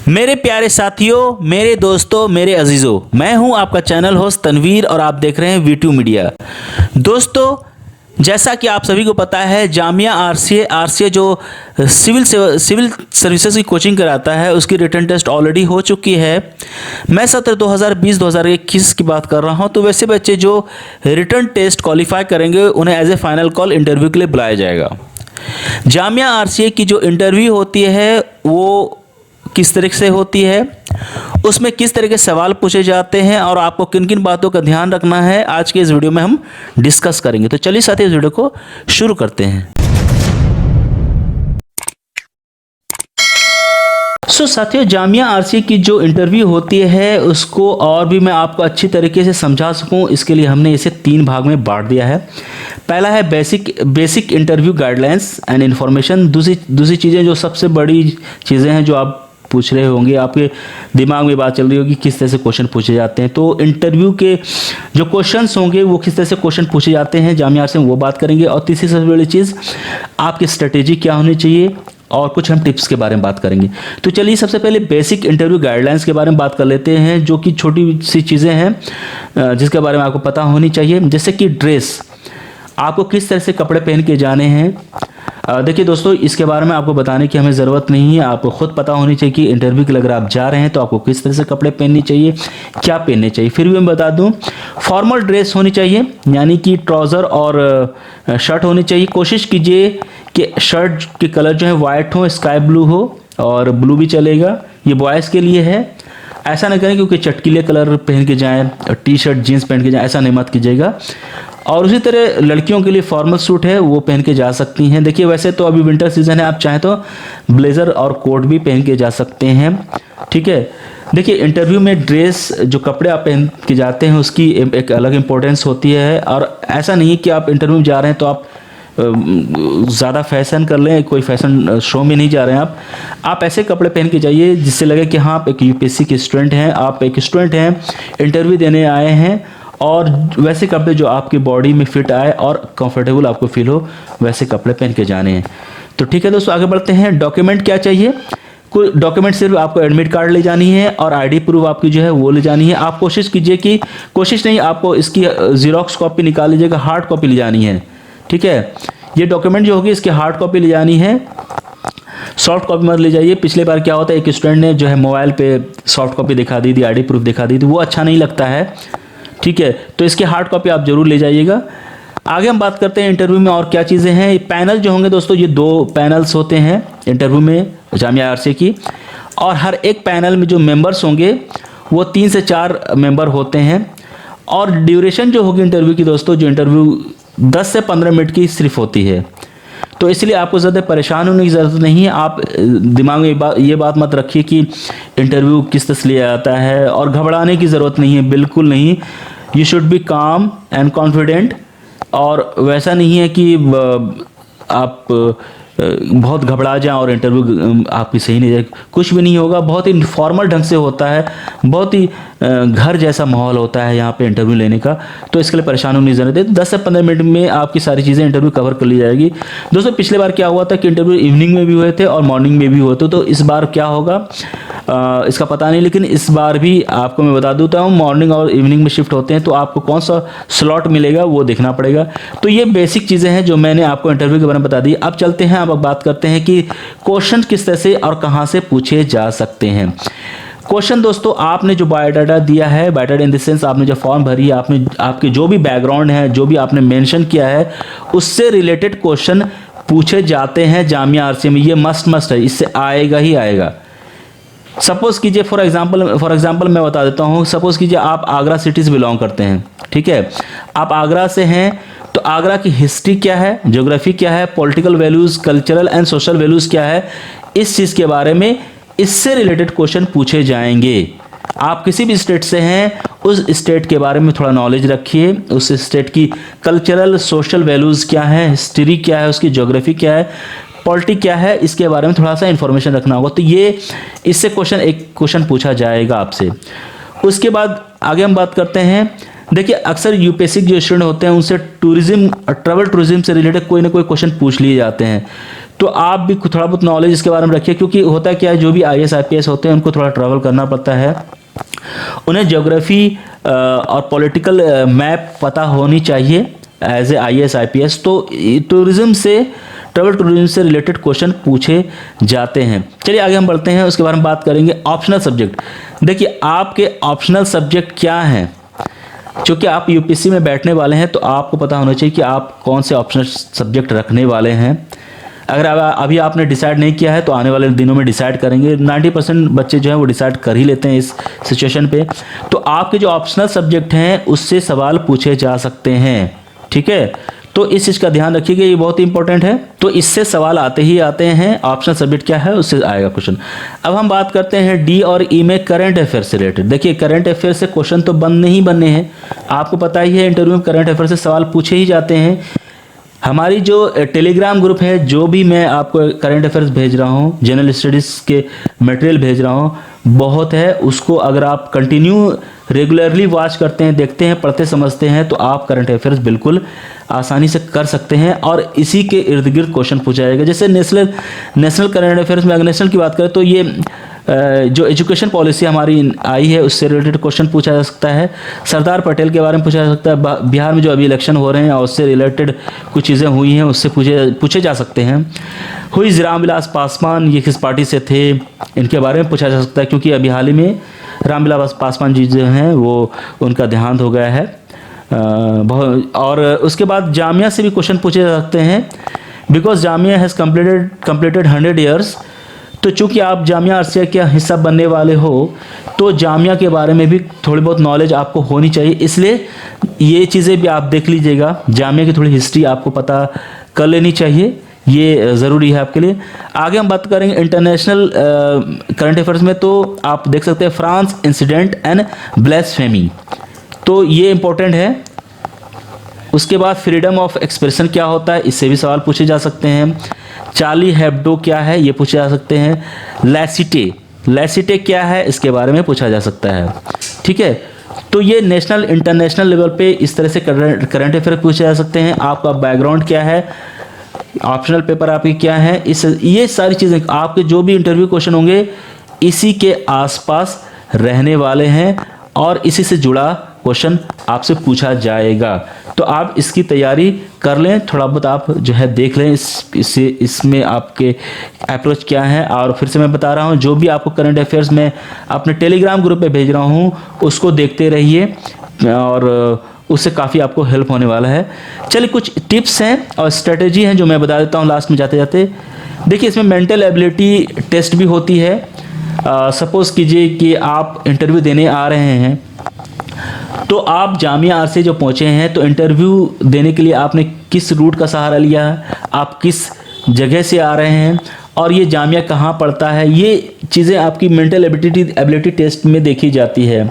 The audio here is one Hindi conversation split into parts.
मेरे प्यारे साथियों, मेरे दोस्तों, मेरे अजीजों, मैं हूं आपका चैनल होस्ट तनवीर और आप देख रहे हैं वी2 मीडिया। दोस्तों, जैसा कि आप सभी को पता है, जामिया आरसीए जो सिविल सर्विसेज की कोचिंग कराता है, उसकी रिटन टेस्ट ऑलरेडी हो चुकी है। मैं सत्र 2020-2021 की बात कर रहा हूं। तो वैसे बच्चे जो रिटन टेस्ट क्वालिफाई करेंगे उन्हें as a final call interview के लिए बुलाया जाएगा। जामिया आरसीए की जो इंटरव्यू होती है वो किस तरह से होती है, उसमें किस तरह के सवाल पूछे जाते हैं और आपको किन किन बातों का ध्यान रखना है, आज के इस वीडियो में हम डिस्कस करेंगे। तो चलिए साथियों, इस वीडियो को शुरू करते हैं। साथियों, जामिया आरसीए की जो इंटरव्यू होती है उसको और भी मैं आपको अच्छी तरीके से समझा सकूं, इसके लिए हमने इसे 3 भाग में बांट दिया है। पहला है basic interview guidelines and information. दूसरी चीज़ें जो सबसे बड़ी चीज़ें हैं जो आप पूछ रहे होंगे, आपके दिमाग में बात चल रही होगी किस तरह से क्वेश्चन पूछे जाते हैं। तो इंटरव्यू के जो क्वेश्चंस होंगे वो किस तरह से क्वेश्चन पूछे जाते हैं जामिया से, वो बात करेंगे। और तीसरी सबसे बड़ी चीज़, आपकी स्ट्रेटेजी क्या होनी चाहिए और कुछ हम टिप्स के बारे में बात करेंगे। तो चलिए सबसे पहले बेसिक इंटरव्यू गाइडलाइंस के बारे में बात कर लेते हैं, जो कि छोटी सी चीज़ें हैं जिसके बारे में आपको पता होनी चाहिए। जैसे कि ड्रेस, आपको किस तरह से कपड़े पहन के जाने हैं। देखिए दोस्तों, इसके बारे में आपको बताने की हमें ज़रूरत नहीं है, आपको खुद पता होनी चाहिए कि इंटरव्यू के लिए अगर आप जा रहे हैं तो आपको किस तरह से कपड़े पहनने चाहिए, क्या पहनने चाहिए। फिर भी मैं बता दूं, फॉर्मल ड्रेस होनी चाहिए, यानी कि ट्राउज़र और शर्ट होनी चाहिए। कोशिश कीजिए कि शर्ट के कलर जो है वाइट हो, स्काई ब्लू हो, और ब्लू भी चलेगा। ये बॉयज़ के लिए है। ऐसा नहीं करें क्योंकि चटकीले कलर पहन के जाएँ, टी शर्ट जीन्स पहन के जाएँ, ऐसा नहीं मत कीजिएगा। और उसी तरह लड़कियों के लिए फॉर्मल सूट है, वो पहन के जा सकती हैं। देखिए वैसे तो अभी विंटर सीजन है, आप चाहें तो ब्लेज़र और कोट भी पहन के जा सकते हैं, ठीक है। देखिए इंटरव्यू में ड्रेस, जो कपड़े आप पहन के जाते हैं उसकी एक अलग इंपॉर्टेंस होती है। और ऐसा नहीं कि आप इंटरव्यू में जा रहे हैं तो आप ज़्यादा फैशन कर लें, कोई फैशन शो में नहीं जा रहे हैं आप ऐसे कपड़े पहन के जाइए जिससे लगे कि हाँ आप एक यूपीएससी के स्टूडेंट हैं, आप एक स्टूडेंट हैं, इंटरव्यू देने आए हैं। और वैसे कपड़े जो आपकी बॉडी में फिट आए और कंफर्टेबल आपको फील हो, वैसे कपड़े पहन के जाने हैं। तो ठीक है दोस्तों, आगे बढ़ते हैं। डॉक्यूमेंट क्या चाहिए? कोई डॉक्यूमेंट सिर्फ आपको एडमिट कार्ड ले जानी है और आईडी प्रूफ आपकी जो है वो ले जानी है। आप कोशिश कीजिए कि आपको इसकी जीरोक्स कॉपी निकाल लीजिएगा, हार्ड कॉपी ले जानी है, ठीक है। ये डॉक्यूमेंट जो होगी इसकी हार्ड कॉपी ले जानी है, सॉफ्ट कॉपी मत ले जाइए। पिछले बार क्या होता है, एक स्टूडेंट ने जो है मोबाइल पे सॉफ्ट कॉपी दिखा दी थी, आईडी प्रूफ दिखा दी थी, वो अच्छा नहीं लगता है, ठीक है। तो इसकी हार्ड कॉपी आप जरूर ले जाइएगा। आगे हम बात करते हैं इंटरव्यू में और क्या चीज़ें हैं। ये पैनल जो होंगे दोस्तों, ये 2 पैनल्स होते हैं इंटरव्यू में जामिया आरसीए की, और हर एक पैनल में जो मेंबर्स होंगे वो 3 से 4 मेंबर होते हैं। और ड्यूरेशन जो होगी इंटरव्यू की दोस्तों, जो इंटरव्यू 10 से 15 मिनट की सिर्फ होती है। तो इसलिए आपको ज़्यादा परेशान होने की ज़रूरत नहीं है। आप दिमाग में ये बात मत रखिए कि इंटरव्यू किस तरह से लिया जाता है, और घबराने की ज़रूरत नहीं है, बिल्कुल नहीं। यू शुड बी काम एंड कॉन्फिडेंट। और वैसा नहीं है कि आप बहुत घबरा जाएं और इंटरव्यू आपकी सही नहीं जाए, कुछ भी नहीं होगा। बहुत ही फॉर्मल ढंग से होता है, बहुत ही घर जैसा माहौल होता है यहाँ पे इंटरव्यू लेने का। तो इसके लिए परेशान होने की ज़रूरत है। 10 से 15 मिनट में आपकी सारी चीज़ें इंटरव्यू कवर कर ली जाएगी। दोस्तों पिछले बार क्या हुआ था कि इंटरव्यू इवनिंग में भी हुए थे और मॉर्निंग में भी हुए थे। तो इस बार क्या होगा इसका पता नहीं, लेकिन इस बार भी आपको मैं बता देता हूँ, मॉर्निंग और इवनिंग में शिफ्ट होते हैं, तो आपको कौन सा स्लॉट मिलेगा वो देखना पड़ेगा। तो ये बेसिक चीज़ें हैं जो मैंने आपको इंटरव्यू के बारे में बता दी। अब चलते हैं, अब बात करते हैं कि क्वेश्चन किस तरह से और कहाँ से पूछे जा सकते हैं। क्वेश्चन दोस्तों, आपने जो बायोडाटा दिया है, बायोडाटा इन द सेंस आपने जो फॉर्म भरी है, आपने आपके जो भी बैकग्राउंड है, जो भी आपने मेंशन किया है, उससे रिलेटेड क्वेश्चन पूछे जाते हैं जामिया आरसीए में। ये मस्ट है, इससे आएगा ही आएगा। सपोज कीजिए फॉर एग्जांपल मैं बता देता हूँ। सपोज कीजिए आप आगरा सिटी से बिलोंग करते हैं, ठीक है। आप आगरा से हैं, तो आगरा की हिस्ट्री क्या है, ज्योग्राफी क्या है, political values, cultural and social values क्या है, इस चीज़ के बारे में इससे रिलेटेड क्वेश्चन पूछे जाएंगे। आप किसी भी स्टेट से हैं, उस स्टेट के बारे में थोड़ा नॉलेज रखिए। उस स्टेट की कल्चरल सोशल वैल्यूज़ क्या है, हिस्ट्री क्या है, उसकी ज्योग्राफी क्या है, पॉलिटिक क्या है, इसके बारे में थोड़ा सा इन्फॉर्मेशन रखना होगा। तो ये इससे एक क्वेश्चन पूछा जाएगा आपसे। उसके बाद आगे हम बात करते हैं। देखिए अक्सर यूपीएससी जो स्टूडेंट होते हैं उनसे ट्रैवल टूरिज्म से रिलेटेड कोई ना कोई क्वेश्चन पूछ लिए जाते हैं। तो आप भी थोड़ा बहुत नॉलेज इसके बारे में रखिए, क्योंकि होता क्या है, जो भी IAS IPS होते हैं उनको थोड़ा ट्रैवल करना पड़ता है, उन्हें ज्योग्राफी और पॉलिटिकल मैप पता होनी चाहिए एज ए IAS IPS। तो टूरिज्म से, ट्रैवल टूरिज्म से रिलेटेड क्वेश्चन पूछे जाते हैं। चलिए आगे हम बढ़ते हैं, उसके बारे में बात करेंगे। ऑप्शनल सब्जेक्ट, देखिए आपके ऑप्शनल सब्जेक्ट क्या हैं। चूँकि आप UPSC में बैठने वाले हैं तो आपको पता होना चाहिए कि आप कौन से ऑप्शनल सब्जेक्ट रखने वाले हैं। अगर अभी आपने डिसाइड नहीं किया है तो आने वाले दिनों में डिसाइड करेंगे। 90% बच्चे जो हैं वो डिसाइड कर ही लेते हैं इस सिचुएशन पे। तो आपके जो ऑप्शनल सब्जेक्ट हैं उससे सवाल पूछे जा सकते हैं, ठीक है। तो इस चीज़ का ध्यान रखिएगा, ये बहुत ही इंपॉर्टेंट है। तो इससे सवाल आते ही आते हैं। ऑप्शनल सब्जेक्ट क्या है उससे आएगा क्वेश्चन। अब हम बात करते हैं D और E में करंट अफेयर से रिलेटेड। देखिए करंट अफेयर से क्वेश्चन तो बंद नहीं बनने हैं, आपको पता ही है इंटरव्यू में करंट अफेयर से सवाल पूछे ही जाते हैं। हमारी जो टेलीग्राम ग्रुप है, जो भी मैं आपको करंट अफेयर्स भेज रहा हूँ, जनरल स्टडीज़ के मटेरियल भेज रहा हूँ, बहुत है। उसको अगर आप कंटिन्यू रेगुलरली वॉच करते हैं, देखते हैं, पढ़ते समझते हैं, तो आप करंट अफेयर्स बिल्कुल आसानी से कर सकते हैं। और इसी के इर्द गिर्द क्वेश्चन पूछा जाएगा। जैसे नेशनल करंट अफेयर्स में अगर नेशनल की बात करें तो ये जो एजुकेशन पॉलिसी हमारी आई है उससे रिलेटेड क्वेश्चन पूछा जा सकता है। सरदार पटेल के बारे में पूछा जा सकता है। बिहार में जो अभी इलेक्शन हो रहे हैं और उससे रिलेटेड कुछ चीज़ें हुई हैं, उससे पूछे जा सकते हैं। हुई रामविलास पासवान, ये किस पार्टी से थे, इनके बारे में पूछा जा सकता है, क्योंकि अभी हाल ही में रामविलास पासवान जी जो हैं वो उनका देहांत हो गया है। और उसके बाद जामिया से भी क्वेश्चन पूछे जा सकते हैं, because Jamia has completed 100 years. तो चूँकि आप जामिया आरसिया का हिस्सा बनने वाले हो तो जामिया के बारे में भी थोड़ी बहुत नॉलेज आपको होनी चाहिए, इसलिए ये चीज़ें भी आप देख लीजिएगा। जामिया की थोड़ी हिस्ट्री आपको पता कर लेनी चाहिए, ये ज़रूरी है आपके लिए। आगे हम बात करेंगे इंटरनेशनल करंट अफेयर्स में। तो आप देख सकते हैं फ्रांस इंसिडेंट एंड ब्लास्फेमी, तो ये इंपॉर्टेंट है। उसके बाद फ्रीडम ऑफ एक्सप्रेशन क्या होता है, इससे भी सवाल पूछे जा सकते हैं। चार्ली हेब्डो क्या है, ये पूछे जा सकते हैं। लैसिटे क्या है, इसके बारे में पूछा जा सकता है, ठीक है। तो ये नेशनल इंटरनेशनल लेवल पे इस तरह से करंट अफेयर पूछे जा सकते हैं। आपका बैकग्राउंड क्या है, ऑप्शनल पेपर आपके क्या है, ये सारी चीज़ें आपके जो भी इंटरव्यू क्वेश्चन होंगे इसी के आसपास रहने वाले हैं और इसी से जुड़ा क्वेश्चन आपसे पूछा जाएगा। तो आप इसकी तैयारी कर लें, थोड़ा बहुत आप जो है देख लें इसमें आपके अप्रोच क्या है। और फिर से मैं बता रहा हूँ, जो भी आपको करंट अफेयर्स में अपने टेलीग्राम ग्रुप पे भेज रहा हूँ उसको देखते रहिए और उससे काफ़ी आपको हेल्प होने वाला है। चलिए कुछ टिप्स हैं और स्ट्रेटेजी हैं जो मैं बता देता हूँ लास्ट में जाते जाते। देखिए इसमें मेंटल एबिलिटी टेस्ट भी होती है। सपोज़ कीजिए कि आप इंटरव्यू देने आ रहे हैं, तो आप जामिया आरसे जो पहुँचे हैं, तो इंटरव्यू देने के लिए आपने किस रूट का सहारा लिया है, आप किस जगह से आ रहे हैं और ये जामिया कहाँ पड़ता है, ये चीज़ें आपकी मेंटल एबिलिटी टेस्ट में देखी जाती है,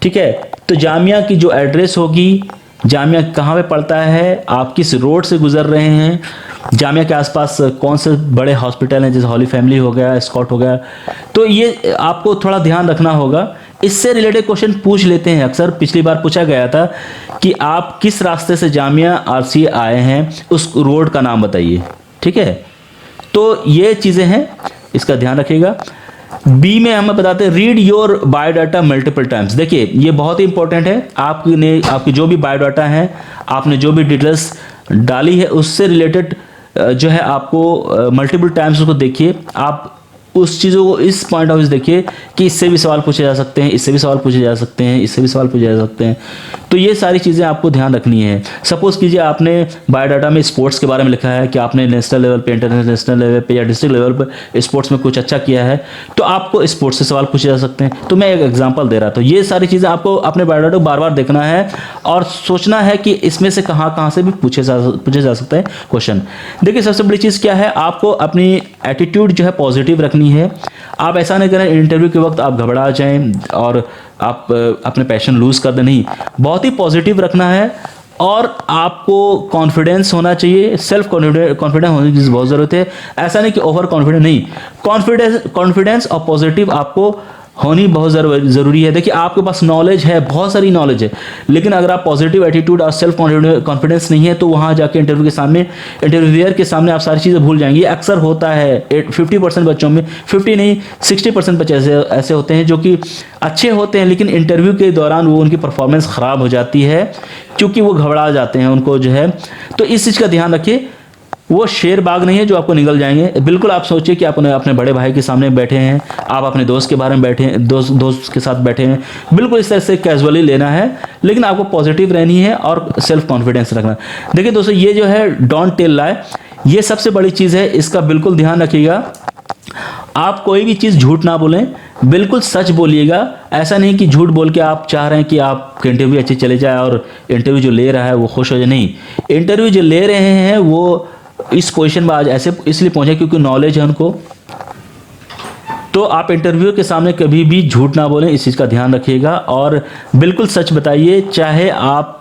ठीक है। तो जामिया की जो एड्रेस होगी, जामिया कहाँ पे पड़ता है, आप किस रोड से गुजर रहे हैं, जामिया के आसपास कौन से बड़े हॉस्पिटल हैं, जैसे हॉली फैमिली हो गया, स्कॉट हो गया, तो ये आपको थोड़ा ध्यान रखना होगा। इससे रिलेटेड क्वेश्चन पूछ लेते हैं अक्सर। पिछली बार पूछा गया था कि आप किस रास्ते से जामिया आरसी आए हैं, उस रोड का नाम बताइए, ठीक है। तो ये चीज़ें हैं, इसका ध्यान रखिएगा। बी में हमें बताते हैं read your biodata multiple times. देखिए ये बहुत ही इंपॉर्टेंट है। आपकी जो भी बायोडाटा है, आपने जो भी डिटेल्स डाली है, उससे रिलेटेड जो है आपको मल्टीपल टाइम्स उसको देखिए। आप उस चीज़ों को इस पॉइंट ऑफ व्यू देखिए कि इससे भी सवाल पूछे जा सकते हैं, इससे भी सवाल पूछे जा सकते हैं, इससे भी सवाल पूछे जा सकते हैं। तो ये सारी चीज़ें आपको ध्यान रखनी है। सपोज़ कीजिए आपने बायोडाटा में स्पोर्ट्स के बारे में लिखा है कि आपने नेशनल लेवल पे, इंटरनेशनल लेवल पे या डिस्ट्रिक्ट लेवल पे स्पोर्ट्स में कुछ अच्छा किया है, तो आपको स्पोर्ट्स से सवाल पूछे जा सकते हैं। तो मैं एक एग्जाम्पल दे रहा था। ये सारी चीज़ें आपको अपने बायोडाटा को बार बार देखना है और सोचना है कि इसमें से कहाँ से भी पूछे जा सकते हैं क्वेश्चन। देखिए सबसे बड़ी चीज़ क्या है, आपको अपनी एटीट्यूड जो है पॉजिटिव रखनी है। आप ऐसा नहीं करें इंटरव्यू के वक्त आप घबरा जाएं और आप अपने पैशन लूज कर दें, नहीं, बहुत ही पॉजिटिव रखना है और आपको कॉन्फिडेंस होना चाहिए, सेल्फ कॉन्फिडेंस होने की बहुत ज़रूरत है। ऐसा नहीं कि ओवर कॉन्फिडेंस, नहीं, कॉन्फिडेंस और पॉजिटिव आपको होनी बहुत ज़रूरी है। देखिए आपके पास नॉलेज है, बहुत सारी नॉलेज है, लेकिन अगर आप पॉजिटिव एटीट्यूड और सेल्फ कॉन्फिडेंस नहीं है तो वहाँ जाके इंटरव्यूअर के सामने आप सारी चीज़ें भूल जाएंगे। अक्सर होता है 50% बच्चों में, 50 नहीं 60% बच्चे ऐसे होते हैं जो कि अच्छे होते हैं, लेकिन इंटरव्यू के दौरान वो उनकी परफॉर्मेंस ख़राब हो जाती है क्योंकि वो घबरा जाते हैं उनको जो है। तो इस चीज़ का ध्यान रखिए, वो शेर बाग नहीं है जो आपको निगल जाएंगे। बिल्कुल आप सोचिए कि आप अपने बड़े भाई के सामने बैठे हैं, आप अपने दोस्त के बारे में बैठे हैं, दोस्त के साथ बैठे हैं, बिल्कुल इस तरह से कैजुअली लेना है, लेकिन आपको पॉजिटिव रहनी है और सेल्फ कॉन्फिडेंस रखना। देखिए दोस्तों, ये जो है डोंट टेल लाई, ये सबसे बड़ी चीज़ है, इसका बिल्कुल ध्यान रखिएगा। आप कोई भी चीज़ झूठ ना बोलें, बिल्कुल सच बोलिएगा। ऐसा नहीं कि झूठ बोल के आप चाह रहे हैं कि आपके इंटरव्यू अच्छे चले जाए और इंटरव्यू जो ले रहा है वो खुश हो जाए। नहीं, इंटरव्यू जो ले रहे हैं वो इस पोजीशन में आज ऐसे इसलिए पहुंचे क्योंकि नॉलेज है उनको। तो आप इंटरव्यू के सामने कभी भी झूठ ना बोलें, इस चीज़ का ध्यान रखिएगा और बिल्कुल सच बताइए। चाहे आप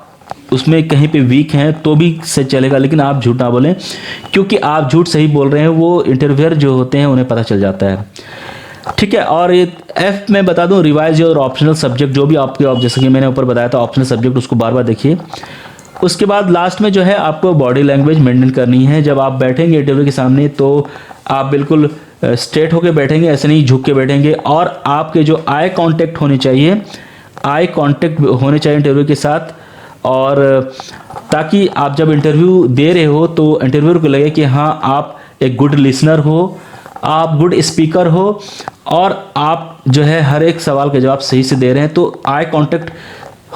उसमें कहीं पे वीक हैं तो भी सच चलेगा, लेकिन आप झूठ ना बोलें, क्योंकि आप झूठ सही बोल रहे हैं वो इंटरव्यूअर जो होते हैं उन्हें पता चल जाता है। ठीक है, और ये एफ में बता दूं, रिवाइज योर ऑप्शनल सब्जेक्ट, जो भी आपके जैसे कि मैंने ऊपर बताया था ऑप्शनल सब्जेक्ट, उसको बार बार देखिए। उसके बाद लास्ट में जो है आपको बॉडी लैंग्वेज मेंटेन करनी है। जब आप बैठेंगे इंटरव्यू के सामने तो आप बिल्कुल स्ट्रेट होकर बैठेंगे, ऐसे नहीं झुक के बैठेंगे, और आपके जो आई कांटेक्ट होने चाहिए, आई कांटेक्ट होने चाहिए इंटरव्यू के साथ, और ताकि आप जब इंटरव्यू दे रहे हो तो इंटरव्यूअर को लगे कि हाँ आप एक गुड लिसनर हो, आप गुड स्पीकर हो, और आप जो है हर एक सवाल के जवाब सही से दे रहे हैं। तो आई कांटेक्ट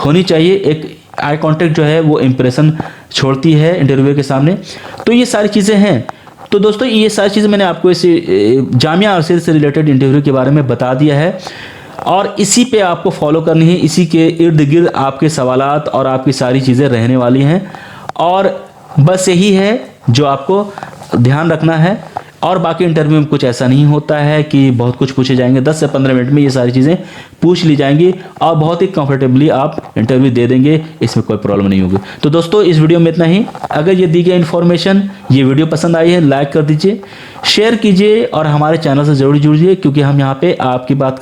होनी चाहिए। एक आई कांटेक्ट जो है वो इंप्रेशन छोड़ती है इंटरव्यू के सामने। तो ये सारी चीज़ें हैं। तो दोस्तों, ये सारी चीज़ें मैंने आपको इस जामिया आरसीए से रिलेटेड इंटरव्यू के बारे में बता दिया है, और इसी पे आपको फॉलो करनी है। इसी के इर्द गिर्द आपके सवालात और आपकी सारी चीज़ें रहने वाली हैं, और बस यही है जो आपको ध्यान रखना है। और बाकी इंटरव्यू में कुछ ऐसा नहीं होता है कि बहुत कुछ पूछे जाएंगे। 10 से 15 मिनट में ये सारी चीज़ें पूछ ली जाएंगी और बहुत ही कंफर्टेबली आप इंटरव्यू दे देंगे, इसमें कोई प्रॉब्लम नहीं होगी। तो दोस्तों, इस वीडियो में इतना ही। अगर ये दी गई इन्फॉर्मेशन, ये वीडियो पसंद आई है, लाइक कर दीजिए, शेयर कीजिए और हमारे चैनल से जरूर जुड़िए, क्योंकि हम यहाँ पे आपकी बात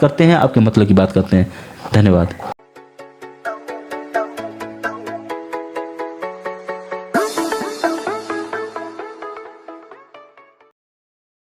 करते हैं, आपके मतलब की बात करते हैं। धन्यवाद।